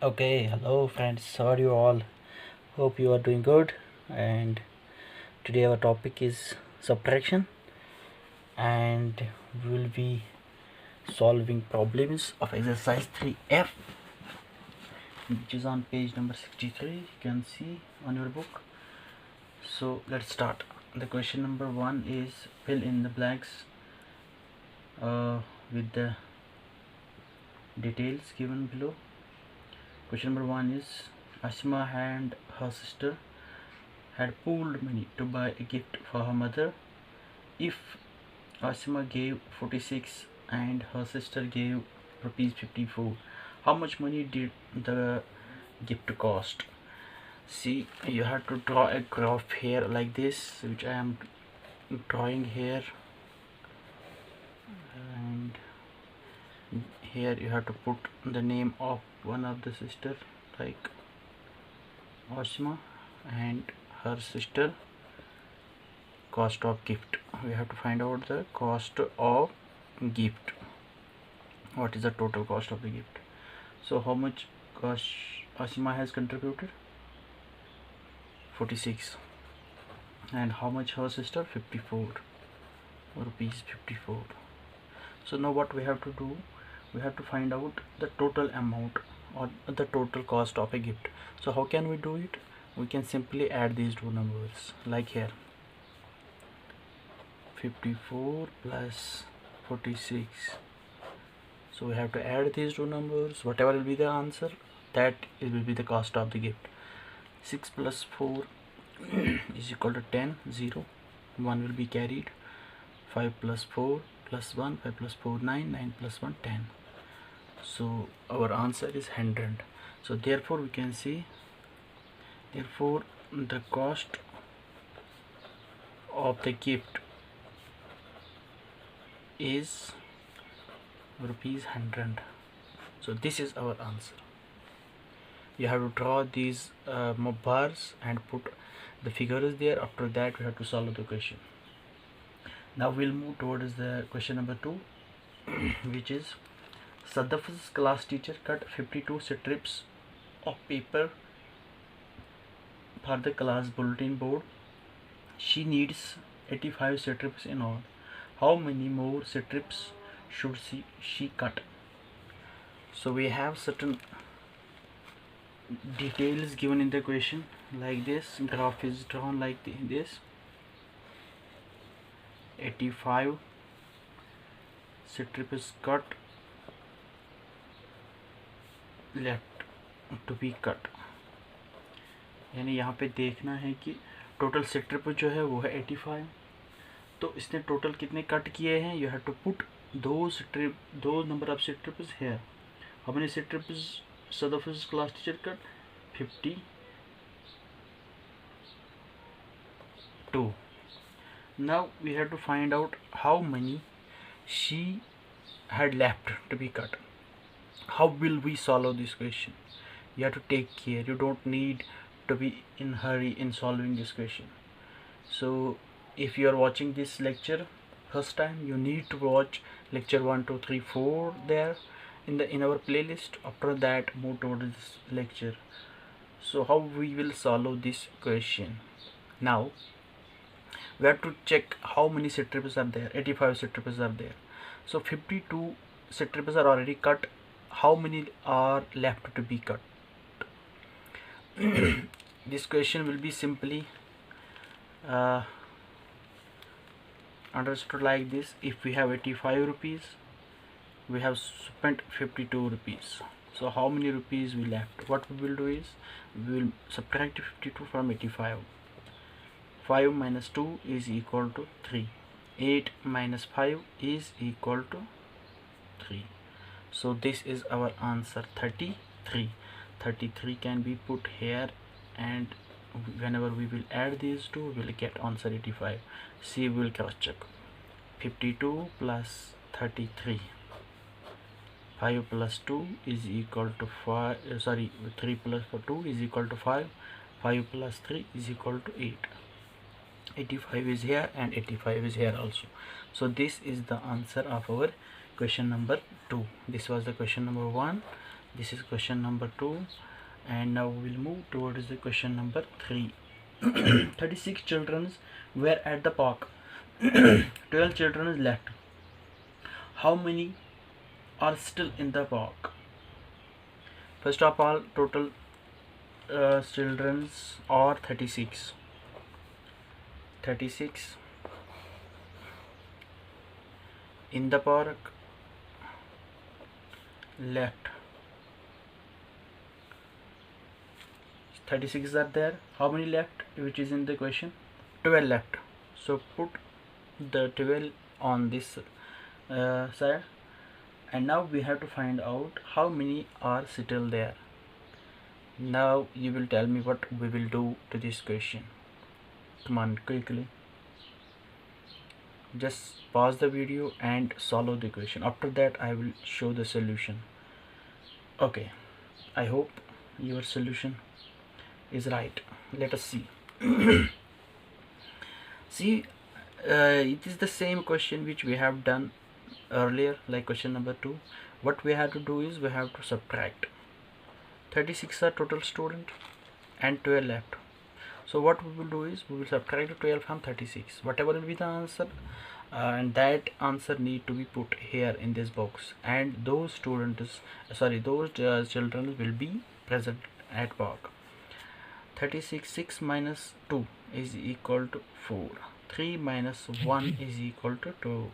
Okay, hello friends, how are you all? Hope you are doing good. And today our topic is subtraction, and we will be solving problems of exercise 3F, which is on page number 63. You can see on your book. So let's start. The question number 1 is fill in the blanks with the details given below. Question number 1 is Asima and her sister had pooled money to buy a gift for her mother. If Asima gave 46 and her sister gave rupees 54, how much money did the gift cost? See, you have to draw a graph here like this, which I am drawing here, and here you have to put the name of one of the sister, like Asima, and her sister cost of gift. We have to find out the cost of gift. What is the total cost of the gift? So how much cost Asima has contributed? 46. And how much her sister? 54 rupees. 54. So now what we have to do, we have to find out the total amount or the total cost of a gift. So how can we do it? We can simply add these two numbers, like here, 54 plus 46. So we have to add these two numbers. Whatever will be the answer, that it will be the cost of the gift. 6 plus 4 is equal to 10. 0, 1 will be carried. 5 plus 4 plus 1, 5 plus 4 9, 9 plus 1 10. So our answer is 100. So therefore we can see, therefore the cost of the gift is rupees 100. So this is our answer. You have to draw these bars and put the figures there. After that we have to solve the question. Now we'll move towards the question number 2, which is Sadaf's class teacher cut 52 strips of paper for the class bulletin board. She needs 85 strips in all. How many more strips should she cut? So we have certain details given in the question, like this. Graph is drawn like this. 85 strip is cut, left to be cut. यानी यहाँ पे देखना है कि total strip जो है वो है 85. तो इसने टोटल कितने कट किए हैं? यू हैव टू पुट दो number of strips here. How many strips Sadaf's class teacher cut? 52. Now we have to find out how many she had left to be cut. How will we solve this question? You have to take care. You don't need to be in hurry in solving this question. So if you are watching this lecture first time, you need to watch lecture 1 2 3 4 there in our playlist. After that move towards this lecture. So how we will solve this question? Now we have to check how many strips are there. 85 strips are there. So 52 strips are already cut. How many are left to be cut? This question will be simply understood like this. If we have 85 rupees, we have spent 52 rupees. So how many rupees we left? What we will do is, we will subtract 52 from 85. 5 minus 2 is equal to 3. 8 minus 5 is equal to 3. So this is our answer, 33. 33 can be put here, and whenever we will add these two, we will get answer 85. See, we will cross check. 52 plus 33. 5 plus 2 is equal to 5. 3 plus 2 is equal to 5. 5 plus 3 is equal to 8. 85 is here and 85 is here also. So this is the answer of our question number 2. This was the question number 1. This is question number 2, and now we will move towards the question number 3. 36 children were at the park. 12 children left. How many are still in the park? First of all, total children are 36. 36 in the park, left 36 are there. How many left, which is in the question? 12 left. So put the 12 on this side, and now we have to find out how many are still there. Now you will tell me what we will do to this question. Come on, quickly. Just pause the video and solve the question. After that I will show the solution. Okay, I hope your solution is right. Let us see. See, it is the same question which we have done earlier, like question number 2. What we have to do is we have to subtract. 36 are total student and 12 left. So what we will do is we will subtract 12 from 36. Whatever will be the answer, and that answer need to be put here in this box, and those students, those children will be present at park. 36, 6 minus 2 is equal to 4. 3 minus 1 is equal to 2.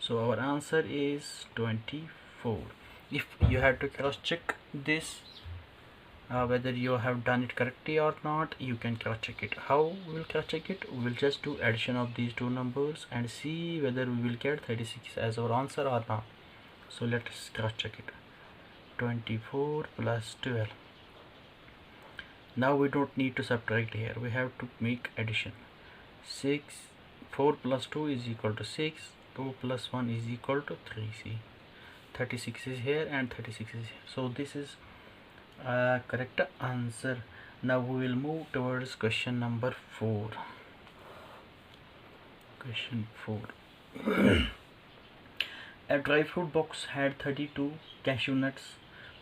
So our answer is 24. If you have to cross check this, whether you have done it correctly or not, you can cross check it. How we will cross check it? We will just do addition of these two numbers and see whether we will get 36 as our answer or not. So let us cross check it. 24 plus 12. Now we don't need to subtract here, we have to make addition. 4 plus 2 is equal to 6. 2 plus 1 is equal to 3. See, 36 is here and 36 is here. So this is correct answer. Now we will move towards question number 4. Question 4. A dry fruit box had 32 cashew nuts,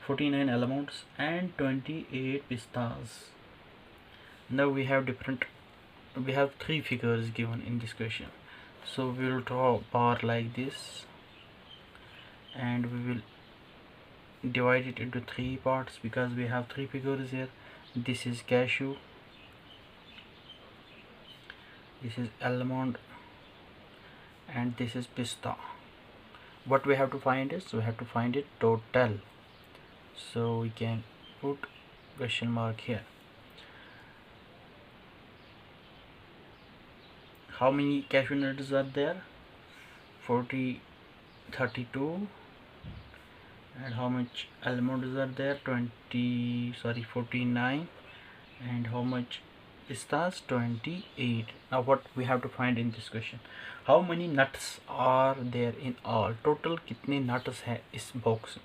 49 almonds and 28 pistas. Now we have 3 figures given in this question. So we will draw a bar like this, and we will divide it into 3 parts because we have 3 figures here. This is cashew, this is almond, and this is pista. What we have to find is, we have to find it total. So we can put question mark here. How many cashew nuts are there? 32. And how much almonds are there? 49. And how much pistas? 28. Now what we have to find in this question? How many nuts are there in all? Total कितने nuts है इस box?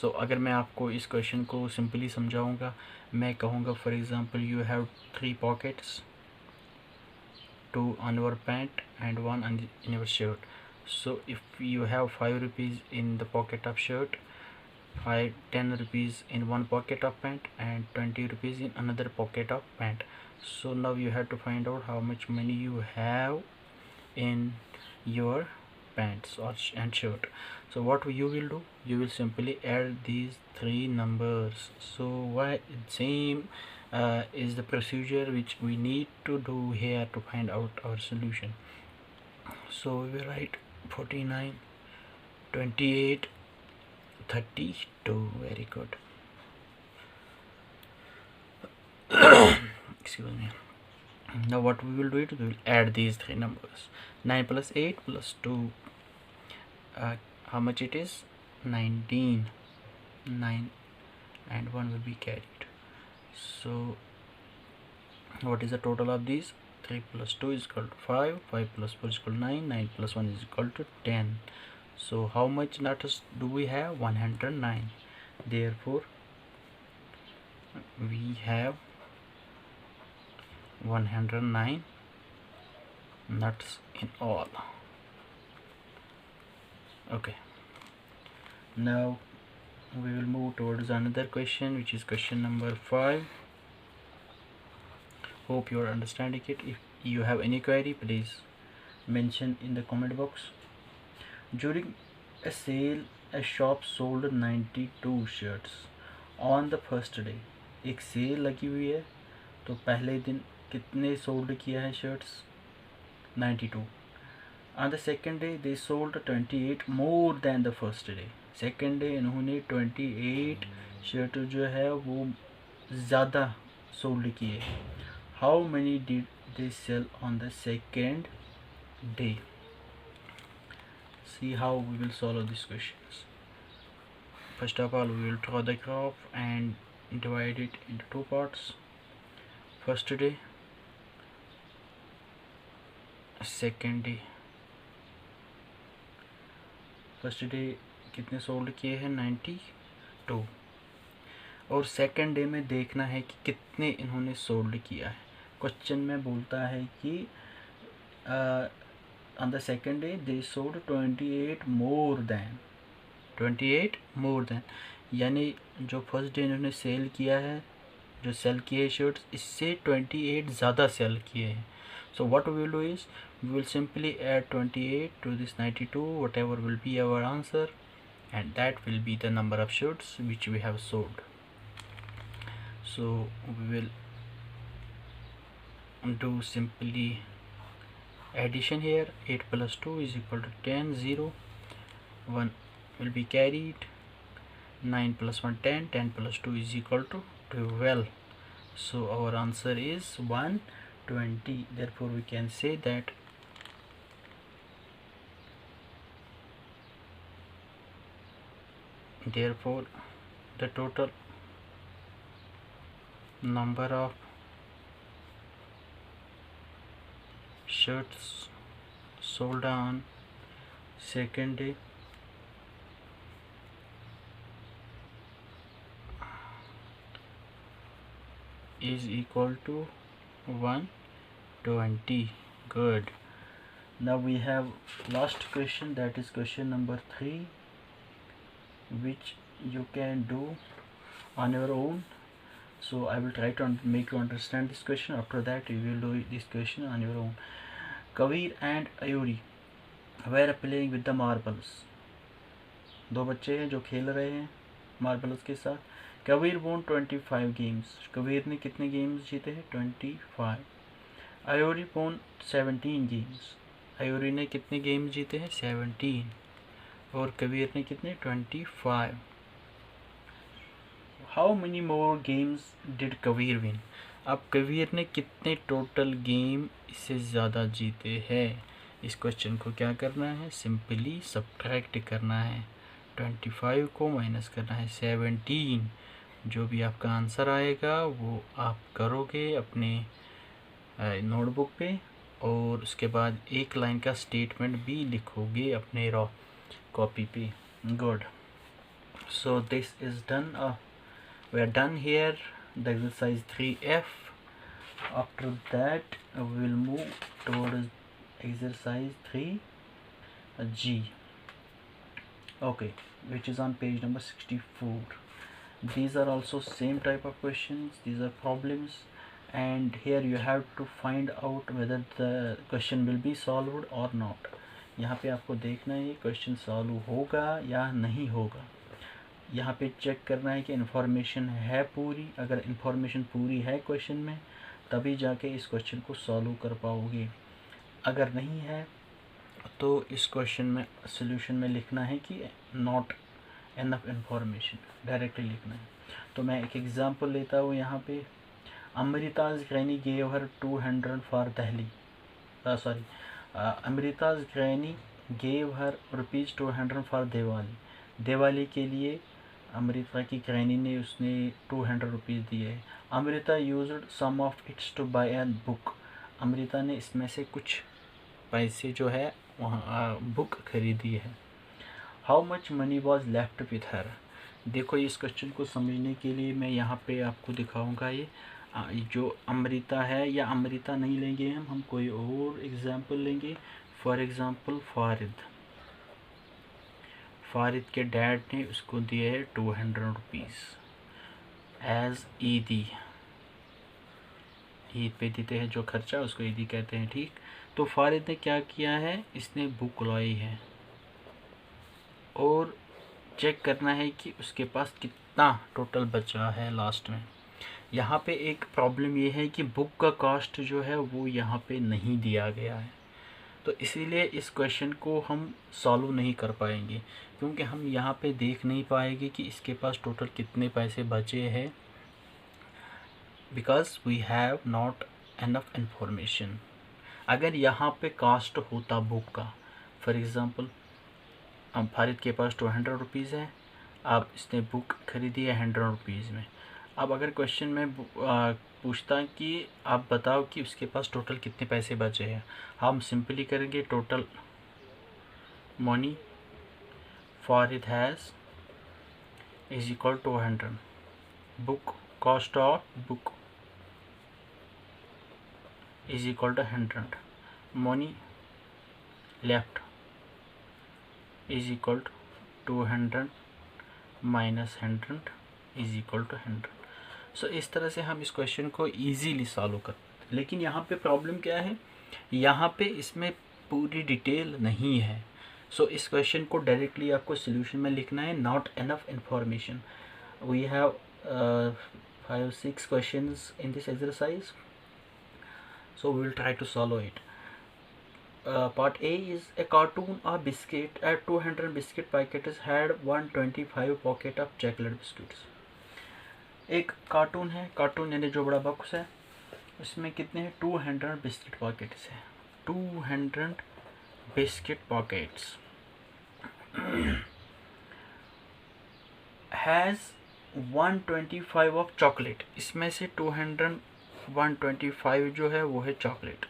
So अगर मैं आपको इस question को simply समझाऊंगा, मैं कहूँगा for example you have 3 pockets, 2 on your pant and 1 in your shirt. So if you have 5 rupees in the pocket of shirt, 10 rupees in one pocket of pant and 20 rupees in another pocket of pant. So now you have to find out how much money you have in your pants and shirt. So what you will do, you will simply add these 3 numbers. So why same is the procedure which we need to do here to find out our solution. So we will write 49, 28, 32. Very good. Excuse me. Now what we will do, we will add these 3 numbers. 9 plus 8 plus 2. How much it is? 19. 9 and 1 will be carried. So what is the total of these? 3 plus 2 is equal to 5. 5 plus 4 is equal to 9. 9 plus 1 is equal to 10. So how much nuts do we have? 109. Therefore we have 109 nuts in all. Okay, now we will move towards another question, which is question number 5. Hope you are understanding it. If you have any query, please mention in the comment box. During a sale, a shop sold 92 shirts on the first day. एक cell लगी हुई है तो पहले दिन कितने sold किया है shirts? 92. On the second day they sold 28 more than the first day. Second day इन्होंने 28 शर्ट जो है वो ज़्यादा सोल्ड किए. How many did they sell on the second day? See how we will solve these questions. First of all, we will draw the graph and divide it into two parts. First day, second day. First day कितने sold किए हैं? 92. और second day में देखना है कि कितने इन्होंने सोल्ड किया है. क्वेश्चन में बोलता है कि on the second day they sold 28 more than. 28 more than यानी जो फर्स्ट डे इन्होंने सेल किया है, जो सेल किए शर्ट्स, इससे 28 ज़्यादा सेल किए हैं. So what we will do is we will simply add 28 to this 92, whatever will be our answer, and that will be the number of shirts which we have sold. So we will do simply addition here. 8 plus 2 is equal to 10. 0 1 will be carried. 9 plus 1 10. 10 plus 2 is equal to 12. So our answer is 120. Therefore we can say that the total number of shirts sold on second day is equal to 120. Good. Now we have last question, that is question number 3, which you can do on your own. So I will try to make you understand this question. After that you will do this question on your own. Kavir and Ayuri were playing with the marbles. दो बच्चे हैं जो खेल रहे हैं marbles के साथ. Kabir won 25 games. Kabir ने कितने गेम्स जीते हैं? 25. Ivory won 17 games. आयोरी ने कितने गेम्स जीते हैं? 17. और कबीर ने कितने? 25. How many more games did Kabir win? अब कबीर ने कितने टोटल गेम इससे ज़्यादा जीते हैं? इस क्वेश्चन को क्या करना है? सिंपली सब्ट्रैक्ट करना है. 25 को माइनस करना है 17. जो भी आपका आंसर आएगा वो आप करोगे अपने नोटबुक पे, और उसके बाद एक लाइन का स्टेटमेंट भी लिखोगे अपने रॉ कॉपी पे. Good. So this is done. We are done here the exercise 3F. After that we will move towards exercise 3G. Okay, which is on page number 64. These are also same type of questions. These are problems, and here you have to find out whether the question will be solved or not. यहाँ पे आपको देखना है question solve होगा या नहीं होगा. यहाँ पे चेक करना है कि इन्फॉर्मेशन है पूरी. अगर इन्फॉर्मेशन पूरी है क्वेश्चन में तभी जाके इस क्वेश्चन को सॉल्व कर पाओगे. अगर नहीं है तो इस क्वेश्चन में सॉल्यूशन में लिखना है कि नॉट एनफ इन्फॉर्मेशन, डायरेक्टली लिखना है. तो मैं एक एग्जांपल लेता हूँ यहाँ पे. Amrita's granny gave her 200 for Diwali. Amrita's granny gave her ₹200 for Diwali. Diwali के लिए अमृता की ग्रैनी ने उसने 200 रुपीज़ दिए. Amrita used some of its to buy an book. Amrita ने इसमें से कुछ पैसे जो है वहाँ बुक खरीदी है. How much money was left with her. देखो इस क्वेश्चन को समझने के लिए मैं यहाँ पे आपको दिखाऊंगा. ये जो अमृता है, या अमृता नहीं लेंगे हम कोई और एग्जांपल लेंगे. For example फारिद. फारिद के डैड ने उसको दिए है 200 रुपीज़ एज ईदी। ईद पे देते हैं जो खर्चा, उसको ईदी कहते हैं, ठीक। तो फारिद ने क्या किया है, इसने बुक लाई है और चेक करना है कि उसके पास कितना टोटल बचा है लास्ट में। यहाँ पे एक प्रॉब्लम ये है कि बुक का कॉस्ट जो है वो यहाँ पे नहीं दिया गया है, तो इसीलिए इस क्वेश्चन को हम सॉल्व नहीं कर पाएंगे, क्योंकि हम यहाँ पे देख नहीं पाएंगे कि इसके पास टोटल कितने पैसे बचे हैं, because we have not enough information. अगर यहाँ पे कॉस्ट होता बुक का, फॉर एग्ज़ाम्पल अब फारिद के पास 200 रुपीज़ है, अब इसने बुक खरीदी है 100 रुपीज़ में। अब अगर क्वेश्चन में पूछता कि आप बताओ कि उसके पास टोटल कितने पैसे बचे हैं, हम सिंपली करेंगे total money Farid has is equal to 100, book cost of book is equal to 100, money left is equal to 200 minus 100 is equal to 100। So इस तरह से हम इस क्वेश्चन को इजीली सॉल्व करते हैं। लेकिन यहाँ पे प्रॉब्लम क्या है, यहाँ पे इसमें पूरी डिटेल नहीं है। सो इस क्वेश्चन को डायरेक्टली आपको सोल्यूशन में लिखना है, not enough information. We have 5-6 questions in this exercise, so we will try to solve it. Part A is a cartoon of biscuit at 200 biscuit packets had 125 pocket of chocolate biscuits. एक cartoon है, cartoon यानी जो बड़ा box है, उसमें कितने हैं 200 biscuit pockets है, 200 biscuit pockets has 125 of chocolate. इसमें से 125 जो है वो है चॉकलेट,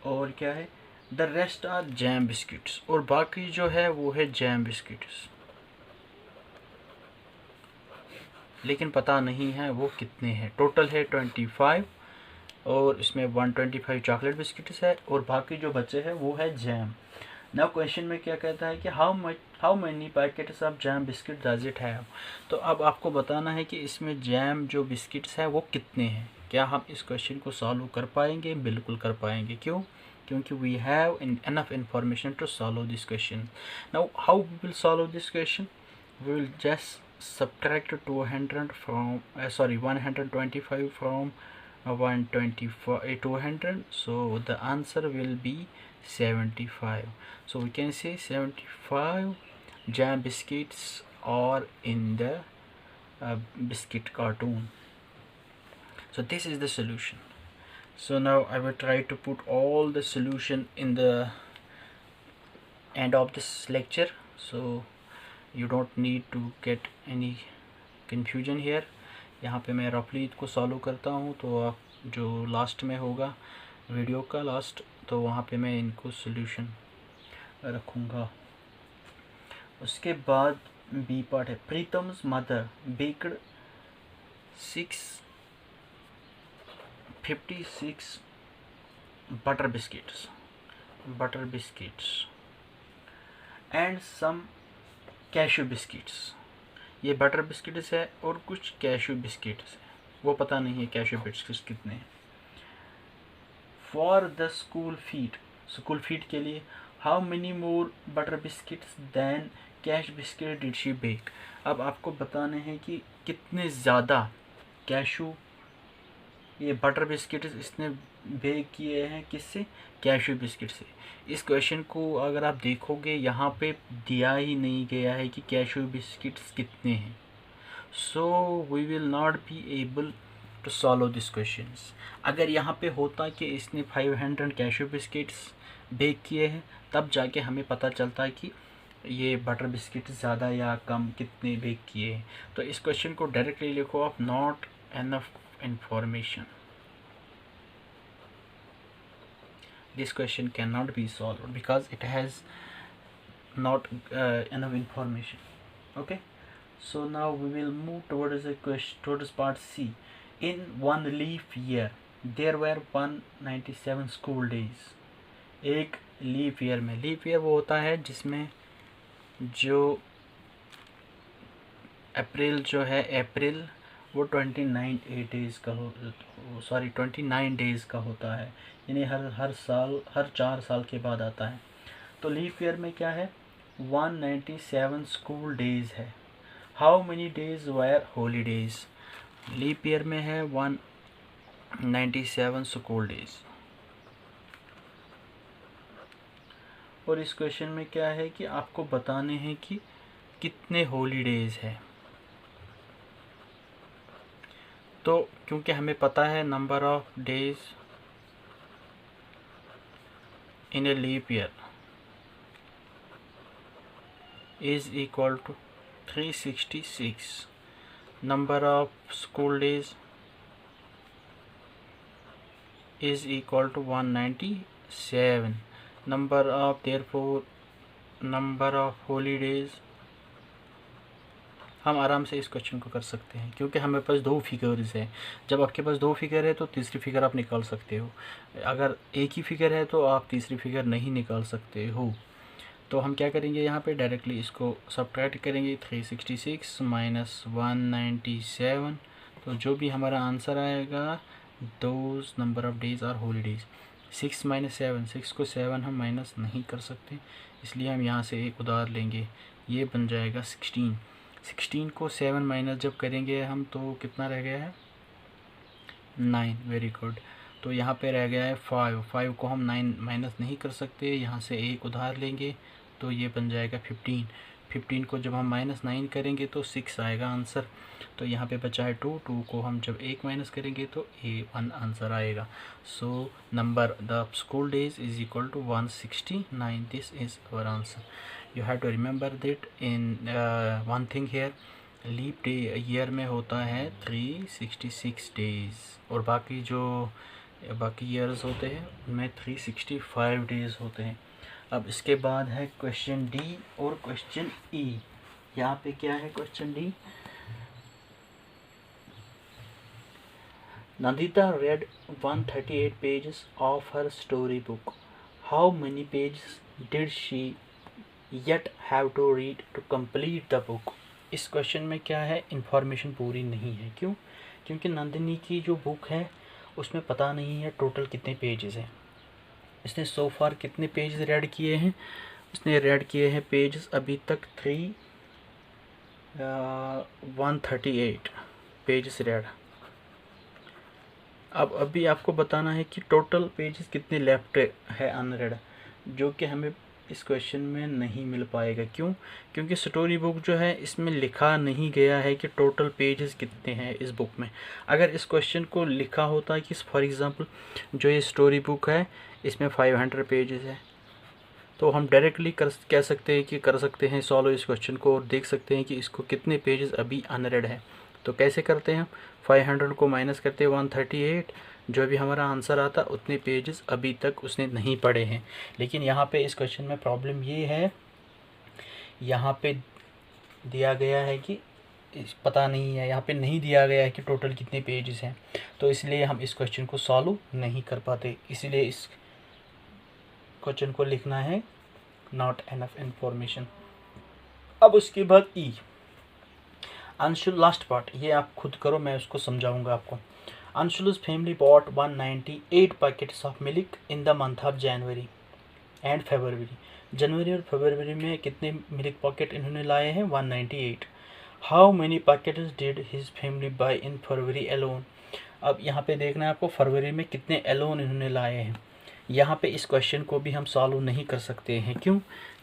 और क्या है, the rest are jam biscuits, और बाकी जो है वो है जैम बिस्किट्स, लेकिन पता नहीं है वो कितने हैं। टोटल है 25 और इसमें 125 चॉकलेट बिस्किट्स है और बाकी जो बचे हैं वो है जैम। नाउ क्वेश्चन में क्या कहता है कि how many packets of jam biscuit does it have. तो अब आपको बताना है कि इसमें जैम जो बिस्किट्स है वो कितने हैं। क्या हम इस क्वेश्चन को सॉल्व कर पाएंगे? बिल्कुल कर पाएंगे। क्यों? क्योंकि we have enough information to solve this question. Now how we will solve this question? We will just subtract 200 from 125 from 125 200, so the answer will be 75. So we can say 75 jam biscuits are in the biscuit cartoon. So this is the solution. So now I will try to put all the solution in the end of this lecture, so you don't need to get any confusion here. यहाँ पे मैं रफली इसको solve करता हूँ, तो आप जो लास्ट में होगा वीडियो का लास्ट, तो वहाँ पे मैं इनको सॉल्यूशन रखूँगा। उसके बाद बी पार्ट है, Pritam's mother baked 56 butter biscuits and some cashew biscuits. ये बटर बिस्किट्स है और कुछ कैशू बिस्किट्स है, वो पता नहीं है कैशू बिस्किट्स कितने हैं। फॉर द स्कूल फीड के लिए how many more butter biscuits than cashew biscuit did she bake. अब आपको बताने हैं कि कितने ज़्यादा कैशू ये बटर बिस्किट इसने बेक किए हैं, किससे? कैशू बिस्किट से। इस क्वेश्चन को अगर आप देखोगे यहाँ पे दिया ही नहीं गया है कि कैशू बिस्किट्स कितने हैं, so we will not be able to solve this questions. अगर यहाँ पे होता कि इसने 500 कैशू बिस्किट्स बेक किए हैं, तब जाके हमें पता चलता है कि ये बटर बिस्किट ज़्यादा या कम कितने बेक किए हैं। तो इस क्वेश्चन को डायरेक्टली लिखो आप, not enough information. This question cannot be solved because it has not enough information. Okay, so now we will move towards part C. In one leap year there were 197 school days. एक leap year में, leap year वो होता है जिसमें जो अप्रैल जो है, अप्रैल वो 29 डेज़ का 29 डेज़ का होता है, यानी हर साल, हर 4 साल के बाद आता है। तो लीप ईयर में क्या है, 197 स्कूल डेज़ है। How many days were holidays? Leap year में है 197 स्कूल डेज। और इस क्वेश्चन में क्या है कि आपको बताने हैं कि कितने हॉलीडेज है। तो क्योंकि हमें पता है number of days in a leap year is equal to 366, number of school days is equal to 197, therefore number of holidays। हम आराम से इस क्वेश्चन को कर सकते हैं क्योंकि हमें पास दो फिगर्स है। जब आपके पास दो फिगर है तो तीसरी फिगर आप निकाल सकते हो, अगर एक ही फिगर है तो आप तीसरी फिगर नहीं निकाल सकते हो। तो हम क्या करेंगे, यहाँ पे डायरेक्टली इसको सब्ट्रैक्ट करेंगे, 366 माइनस 197, तो जो भी हमारा आंसर आएगा, those number of days are holidays. 6 minus 7, 6 को 7 हम माइनस नहीं कर सकते, इसलिए हम यहाँ से एक उधार लेंगे, ये बन जाएगा 16। 16 को 7 माइनस जब करेंगे हम तो कितना रह गया है, 9। Very good. तो यहाँ पे रह गया है 5। 5 को हम 9 माइनस नहीं कर सकते, यहाँ से एक उधार लेंगे तो ये बन जाएगा 15। 15 को जब हम माइनस 9 करेंगे तो 6 आएगा आंसर। तो यहाँ पे बचा है 2। 2 को हम जब 1 माइनस करेंगे तो 1 आंसर आएगा। So number the school days is equal to 169। This is our answer. You have to remember that in one thing here, leap day year में होता है 366 डेज, और बाकी ईयर्स होते हैं उनमें 365 डेज होते हैं। अब इसके बाद है क्वेश्चन डी और क्वेश्चन ई। यहाँ पे क्या है question D, Nandita read 138 pages of her story book. How many pages did she yet have to read to complete the book? इस क्वेश्चन में क्या है, इंफॉर्मेशन पूरी नहीं है। क्यों? क्योंकि नंदिनी की जो बुक है उसमें पता नहीं है टोटल कितने पेजेस हैं। इसने सो फार कितने पेजेस रेड किए हैं, इसने रेड किए हैं पेजेस अभी तक 138 पेजेस रेड। अब अभी आपको बताना है कि टोटल पेजेस कितने लेफ्ट है अनरेड, जो कि हमें इस क्वेश्चन में नहीं मिल पाएगा। क्यों? क्योंकि स्टोरी बुक जो है इसमें लिखा नहीं गया है कि टोटल पेजेस कितने हैं इस बुक में। अगर इस क्वेश्चन को लिखा होता है कि फॉर एग्जांपल जो ये स्टोरी बुक है इसमें 500 पेजेस है, तो हम डायरेक्टली कर सकते हैं सॉल्व इस क्वेश्चन को और देख सकते हैं कि इसको कितने पेजेस अभी अनरेड है। तो कैसे करते हैं, 500 को माइनस करते हैं 138, जो भी हमारा आंसर आता उतने पेजेस अभी तक उसने नहीं पढ़े हैं। लेकिन यहाँ पे इस क्वेश्चन में प्रॉब्लम ये है, यहाँ पे दिया गया है कि पता नहीं है, यहाँ पे नहीं दिया गया है कि टोटल कितने पेजेस हैं, तो इसलिए हम इस क्वेश्चन को सॉल्व नहीं कर पाते। इसलिए इस क्वेश्चन को लिखना है नॉट एनफ इंफॉर्मेशन। अब उसके बाद ई, अंशुल लास्ट पार्ट, ये आप खुद करो, मैं उसको समझाऊंगा आपको। Anshul's family bought 198 packets of milk in the month of January and February. जनवरी और फरवरी में कितने मिल्क पैकेट इन्होंने लाए हैं, 198। How many packets did his family buy in February alone. अब यहाँ पे देखना है आपको फरवरी में कितने अलोन इन्होंने लाए हैं। यहाँ पे इस क्वेश्चन को भी हम सॉल्व नहीं कर सकते हैं। क्यों?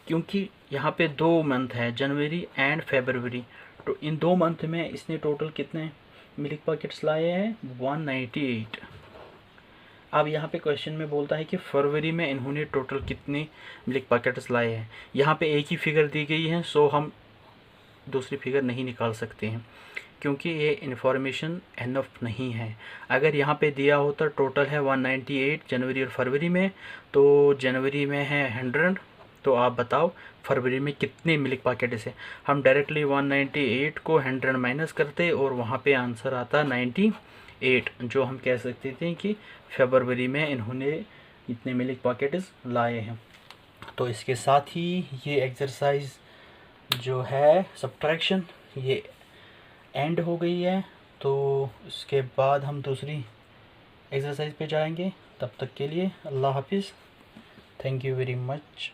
क्योंकि यहाँ पे 2 मंथ है, जनवरी एंड फरवरी, तो इन 2 मंथ में इसने टोटल कितने मिल्क पैकेट्स लाए हैं, 198। अब यहाँ पे क्वेश्चन में बोलता है कि फरवरी में इन्होंने टोटल कितने मिल्क पैकेट्स लाए हैं। यहाँ पे एक ही फिगर दी गई है, सो हम दूसरी फिगर नहीं निकाल सकते हैं क्योंकि ये इन्फॉर्मेशन एनफ नहीं है। अगर यहाँ पे दिया होता टोटल है 198 जनवरी और फरवरी में, तो जनवरी में है 100, तो आप बताओ फरवरी में कितने मिल्क पैकेट्स हैं। हम डायरेक्टली 198 को 100 माइनस करते और वहाँ पे आंसर आता 98, जो हम कह सकते थे कि फरवरी में इन्होंने इतने मिल्क पैकेट्स लाए हैं। तो इसके साथ ही ये एक्सरसाइज जो है सब्ट्रैक्शन ये एंड हो गई है। तो इसके बाद हम दूसरी एक्सरसाइज पे जाएंगे। तब तक के लिए अल्लाह हाफिज़। Thank you very much.